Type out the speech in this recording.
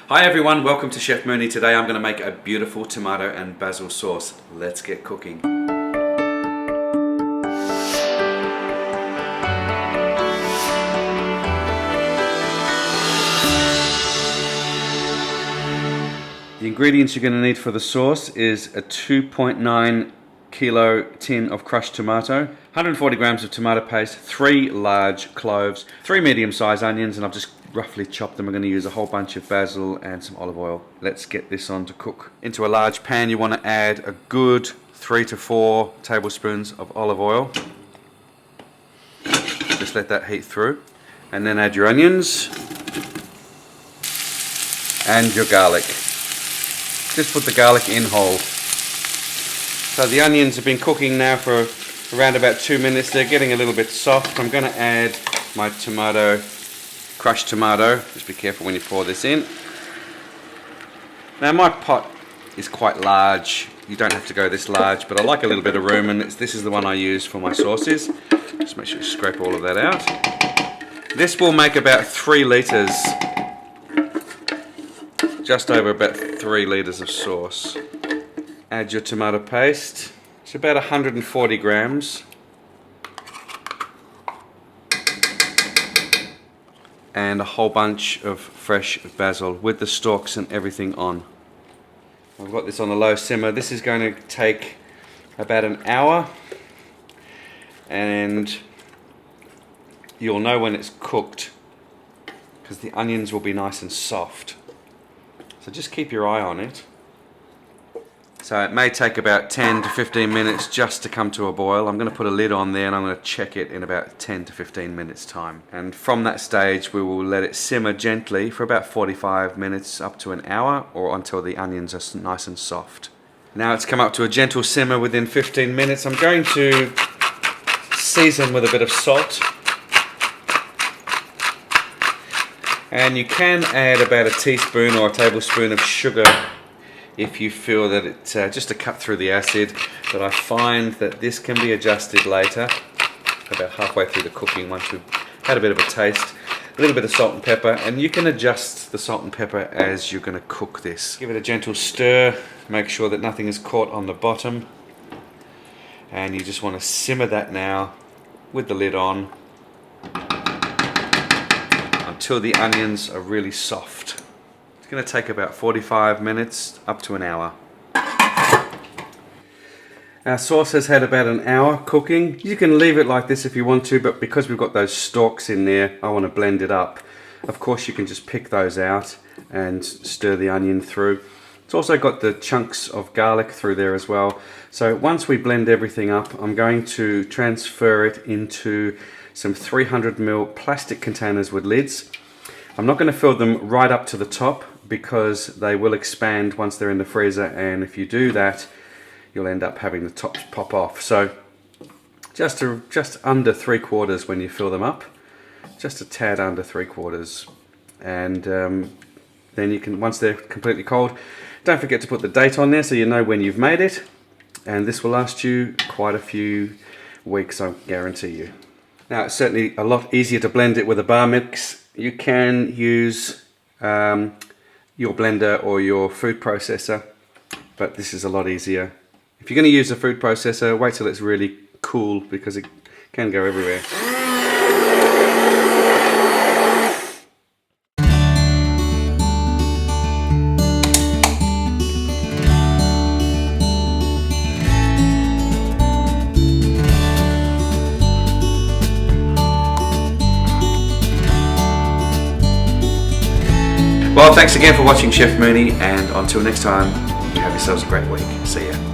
Hi everyone, welcome to Chef Mooney. Today I'm going to make a beautiful tomato and basil sauce. Let's get cooking. The ingredients you're going to need for the sauce is a 2.9 kilo tin of crushed tomato, 140 grams of tomato paste, 3 large cloves, 3 medium-sized onions, and I've just roughly chopped them. I'm going to use a whole bunch of basil and some olive oil. Let's get this on to cook. Into a large pan you want to add a good 3 to 4 tablespoons of olive oil. Just let that heat through, and then add your onions and your garlic. Just put the garlic in whole. So the onions have been cooking now for around about 2 minutes. They're getting a little bit soft. I'm going to add my tomato, crushed tomato. Just be careful when you pour this in. Now my pot is quite large. You don't have to go this large, but I like a little bit of room, and this is the one I use for my sauces. Just make sure you scrape all of that out. This will make about 3 litres. Just over about 3 litres of sauce. Add your tomato paste. It's about 140 grams. And a whole bunch of fresh basil with the stalks and everything on. I've got this on a low simmer. This is going to take about an hour, and you'll know when it's cooked because the onions will be nice and soft. So just keep your eye on it. So it may take about 10 to 15 minutes just to come to a boil. I'm going to put a lid on there and I'm going to check it in about 10 to 15 minutes time. And from that stage we will let it simmer gently for about 45 minutes up to an hour, or until the onions are nice and soft. Now it's come up to a gentle simmer within 15 minutes. I'm going to season with a bit of salt. And you can add about a teaspoon or a tablespoon of sugar if you feel that it, just to cut through the acid, but I find that this can be adjusted later, about halfway through the cooking, once we've had a bit of a taste. A little bit of salt and pepper, and you can adjust the salt and pepper as you're going to cook this. Give it a gentle stir, make sure that nothing is caught on the bottom, and you just want to simmer that now with the lid on until the onions are really soft. It's going to take about 45 minutes up to an hour. Our sauce has had about an hour cooking. You can leave it like this if you want to, but because we've got those stalks in there, I want to blend it up. Of course you can just pick those out and stir the onion through. It's also got the chunks of garlic through there as well. So once we blend everything up, I'm going to transfer it into some 300 ml plastic containers with lids. I'm not going to fill them right up to the top because they will expand once they're in the freezer, and if you do that you'll end up having the tops pop off. So just under 3/4 when you fill them up, just a tad under 3/4, and then you can, once they're completely cold, don't forget to put the date on there so you know when you've made it, and this will last you quite a few weeks, I guarantee you. Now it's certainly a lot easier to blend it with a bar mix. You can use your blender or your food processor, but this is a lot easier. If you're going to use a food processor, wait till it's really cool because it can go everywhere. Well, thanks again for watching Chef Mooney, and until next time, you have yourselves a great week. See ya.